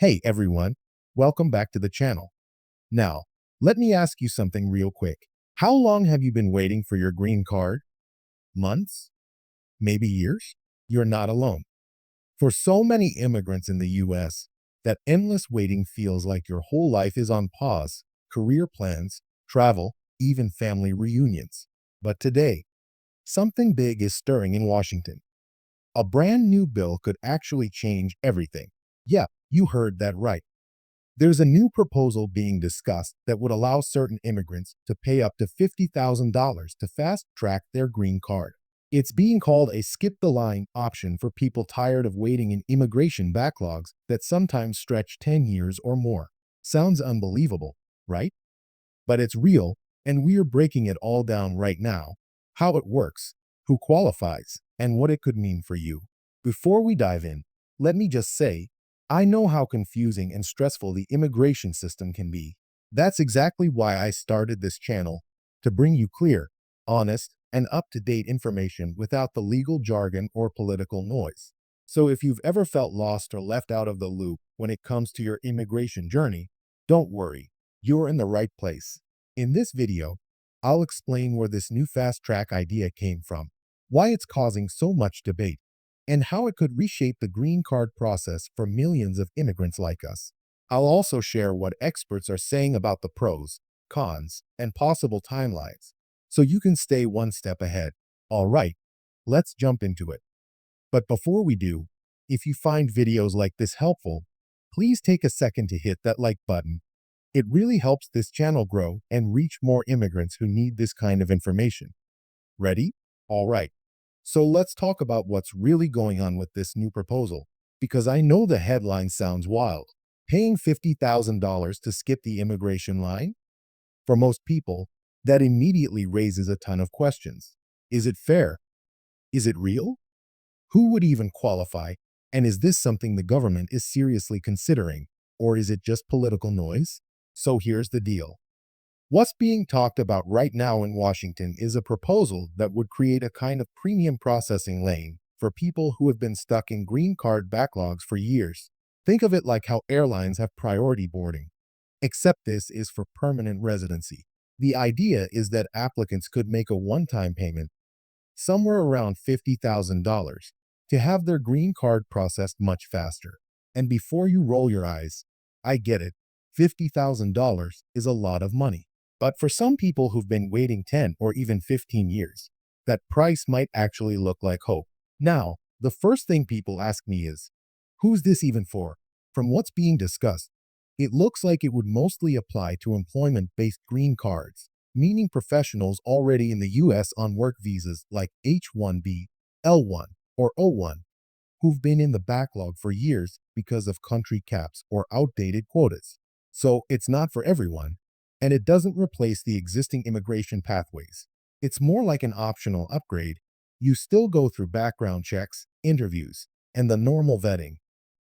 Hey everyone, welcome back to the channel. Now, let me ask you something real quick. How long have you been waiting for your green card? Months? Maybe years? You're not alone. For so many immigrants in the US, that endless waiting feels like your whole life is on pause, career plans, travel, even family reunions. But today, something big is stirring in Washington. A brand new bill could actually change everything. Yeah, you heard that right. There's a new proposal being discussed that would allow certain immigrants to pay up to $50,000 to fast track their green card. It's being called a skip the line option for people tired of waiting in immigration backlogs that sometimes stretch 10 years or more. Sounds unbelievable, right? But it's real, and we're breaking it all down right now. How it works, who qualifies, and what it could mean for you. Before we dive in, let me just say, I know how confusing and stressful the immigration system can be. That's exactly why I started this channel, to bring you clear, honest, and up-to-date information without the legal jargon or political noise. So if you've ever felt lost or left out of the loop when it comes to your immigration journey, don't worry, you're in the right place. In this video, I'll explain where this new fast-track idea came from, why it's causing so much debate, and how it could reshape the green card process for millions of immigrants like us. I'll also share what experts are saying about the pros, cons, and possible timelines, so you can stay one step ahead. All right, let's jump into it. But before we do, if you find videos like this helpful, please take a second to hit that like button. It really helps this channel grow and reach more immigrants who need this kind of information. Ready? All right. So let's talk about what's really going on with this new proposal, because I know the headline sounds wild. Paying $50,000 to skip the immigration line? For most people, that immediately raises a ton of questions. Is it fair? Is it real? Who would even qualify? And is this something the government is seriously considering? Or is it just political noise? So here's the deal. What's being talked about right now in Washington is a proposal that would create a kind of premium processing lane for people who have been stuck in green card backlogs for years. Think of it like how airlines have priority boarding, except this is for permanent residency. The idea is that applicants could make a one-time payment, somewhere around $50,000, to have their green card processed much faster. And before you roll your eyes, I get it, $50,000 is a lot of money. But for some people who've been waiting 10 or even 15 years, that price might actually look like hope. Now, the first thing people ask me is, who's this even for? From what's being discussed, it looks like it would mostly apply to employment-based green cards, meaning professionals already in the US on work visas like H-1B, L-1, or O-1, who've been in the backlog for years because of country caps or outdated quotas. So it's not for everyone, and it doesn't replace the existing immigration pathways. It's more like an optional upgrade. You still go through background checks, interviews, and the normal vetting,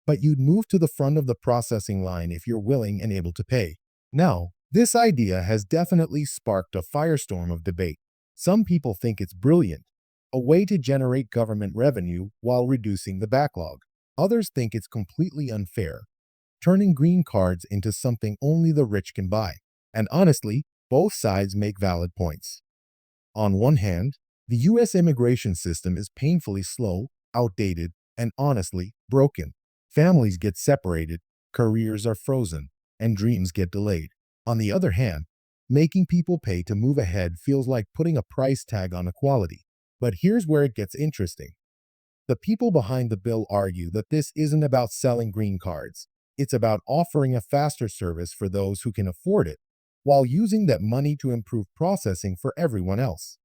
but you'd move to the front of the processing line if you're willing and able to pay. Now, this idea has definitely sparked a firestorm of debate. Some people think it's brilliant, a way to generate government revenue while reducing the backlog. Others think it's completely unfair, turning green cards into something only the rich can buy. And honestly, both sides make valid points. On one hand, the US immigration system is painfully slow, outdated, and honestly, broken. Families get separated, careers are frozen, and dreams get delayed. On the other hand, making people pay to move ahead feels like putting a price tag on equality. But here's where it gets interesting. The people behind the bill argue that this isn't about selling green cards. It's about offering a faster service for those who can afford it, while using that money to improve processing for everyone else.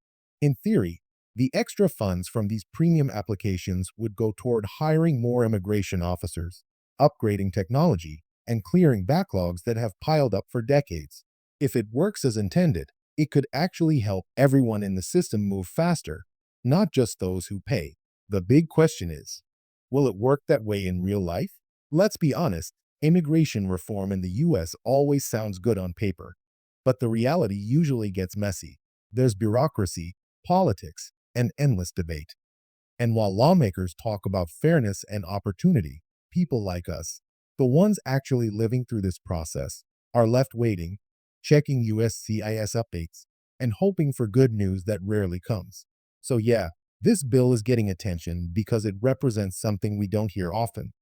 In theory, the extra funds from these premium applications would go toward hiring more immigration officers, upgrading technology, and clearing backlogs that have piled up for decades. If it works as intended, it could actually help everyone in the system move faster, not just those who pay. The big question is, will it work that way in real life? Let's be honest, immigration reform in the US always sounds good on paper, but the reality usually gets messy. There's bureaucracy, politics, and endless debate. And while lawmakers talk about fairness and opportunity, people like us, The ones actually living through this process are left waiting, checking USCIS updates, and hoping for good news that rarely comes. So yeah, this bill is getting attention because it represents something we don't hear often,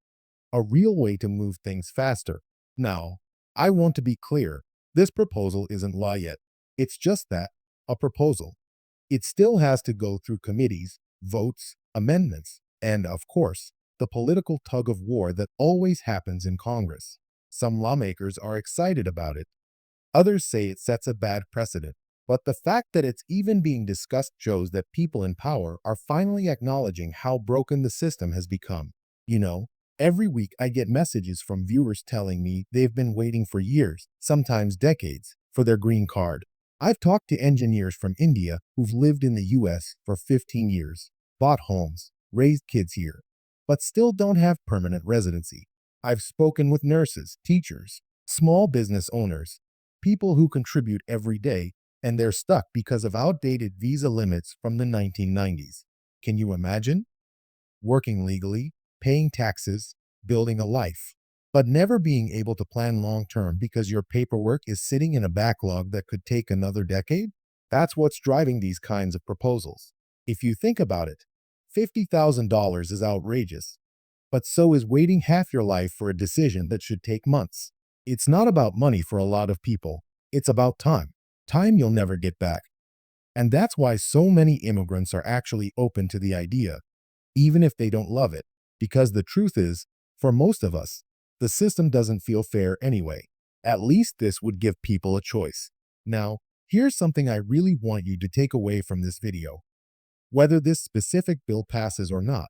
a real way to move things faster. Now, I want to be clear, this proposal isn't law yet. It's just that, a proposal. It still has to go through committees, votes, amendments, and, of course, the political tug of war that always happens in Congress. Some lawmakers are excited about it. Others say it sets a bad precedent. But the fact that it's even being discussed shows that people in power are finally acknowledging how broken the system has become. You know, every week I get messages from viewers telling me they've been waiting for years, sometimes decades, for their green card. I've talked to engineers from India who've lived in the US for 15 years, bought homes, raised kids here, but still don't have permanent residency. I've spoken with nurses, teachers, small business owners, people who contribute every day, and they're stuck because of outdated visa limits from the 1990s. Can you imagine? Working legally, paying taxes, building a life, but never being able to plan long term because your paperwork is sitting in a backlog that could take another decade? That's what's driving these kinds of proposals. If you think about it, $50,000 is outrageous, but so is waiting half your life for a decision that should take months. It's not about money for a lot of people, it's about time. Time you'll never get back. And that's why so many immigrants are actually open to the idea, even if they don't love it. Because the truth is, for most of us, the system doesn't feel fair anyway. At least this would give people a choice. Now, here's something I really want you to take away from this video. Whether this specific bill passes or not,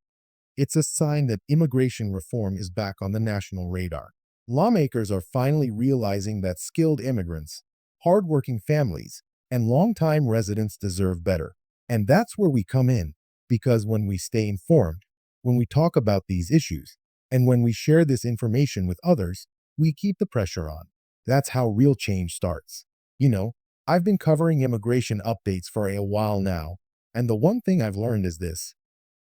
it's a sign that immigration reform is back on the national radar. Lawmakers are finally realizing that skilled immigrants, hardworking families, and longtime residents deserve better. And that's where we come in, because when we stay informed, when we talk about these issues, and when we share this information with others, we keep the pressure on. That's how real change starts. You know, I've been covering immigration updates for a while now, and the one thing I've learned is this: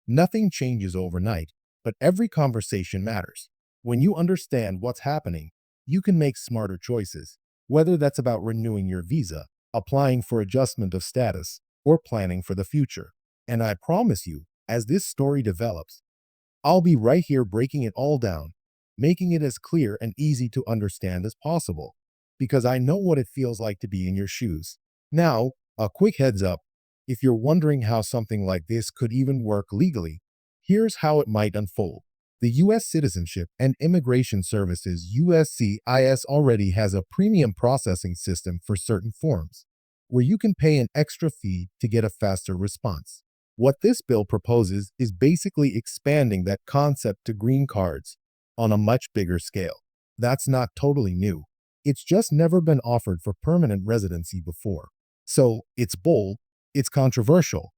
nothing changes overnight, but every conversation matters. When you understand what's happening, you can make smarter choices, whether that's about renewing your visa, applying for adjustment of status, or planning for the future. And I promise you, as this story develops, I'll be right here breaking it all down, making it as clear and easy to understand as possible, because I know what it feels like to be in your shoes. Now, a quick heads up: if you're wondering how something like this could even work legally, here's how it might unfold. The U.S. Citizenship and Immigration Services (USCIS) already has a premium processing system for certain forms, where you can pay an extra fee to get a faster response. What this bill proposes is basically expanding that concept to green cards on a much bigger scale. That's not totally new. It's just never been offered for permanent residency before. So it's bold, it's controversial,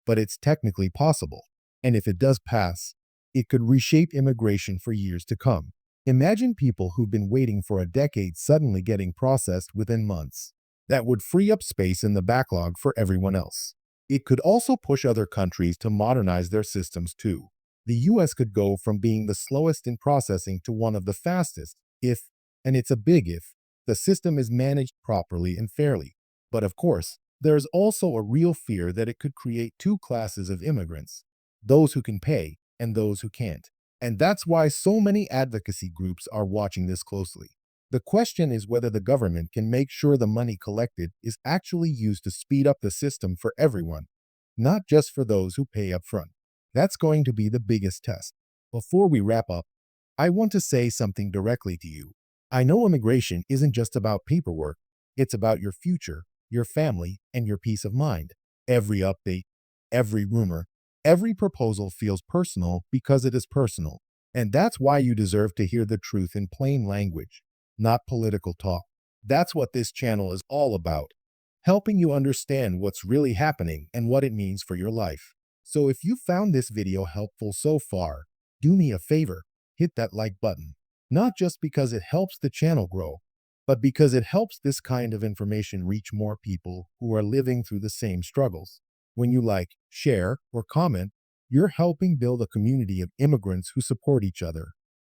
but it's technically possible. And if it does pass, it could reshape immigration for years to come. Imagine people who've been waiting for a decade suddenly getting processed within months. That would free up space in the backlog for everyone else. It could also push other countries to modernize their systems too. The US could go from being the slowest in processing to one of the fastest if, and it's a big if, the system is managed properly and fairly. But of course, there's also a real fear that it could create two classes of immigrants: those who can pay and those who can't. And that's why so many advocacy groups are watching this closely. The question is whether the government can make sure the money collected is actually used to speed up the system for everyone, not just for those who pay up front. That's going to be the biggest test. Before we wrap up, I want to say something directly to you. I know immigration isn't just about paperwork, it's about your future, your family, and your peace of mind. Every update, every rumor, every proposal feels personal because it is personal. And that's why you deserve to hear the truth in plain language, not political talk. That's what this channel is all about, helping you understand what's really happening and what it means for your life. So if you found this video helpful so far, do me a favor, hit that like button. Not just because it helps the channel grow, but because it helps this kind of information reach more people who are living through the same struggles. When you like, share, or comment, you're helping build a community of immigrants who support each other.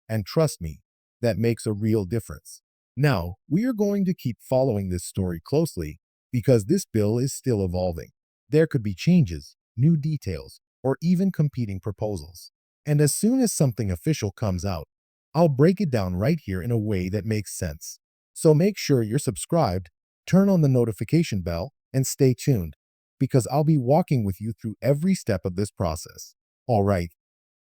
And trust me, that makes a real difference. Now, we are going to keep following this story closely because this bill is still evolving. There could be changes, new details, or even competing proposals. And as soon as something official comes out, I'll break it down right here in a way that makes sense. So make sure you're subscribed, turn on the notification bell, and stay tuned, because I'll be walking with you through every step of this process. All right,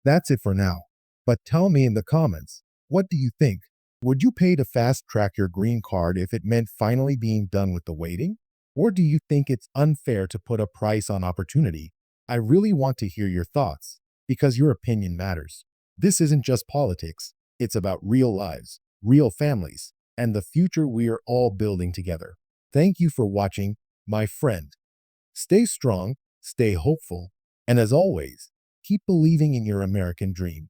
that's it for now. But tell me in the comments, what do you think? Would you pay to fast track your green card if it meant finally being done with the waiting? Or do you think it's unfair to put a price on opportunity? I really want to hear your thoughts, because your opinion matters. This isn't just politics, it's about real lives, real families, and the future we are all building together. Thank you for watching, my friend. Stay strong, stay hopeful, and as always, keep believing in your American dream.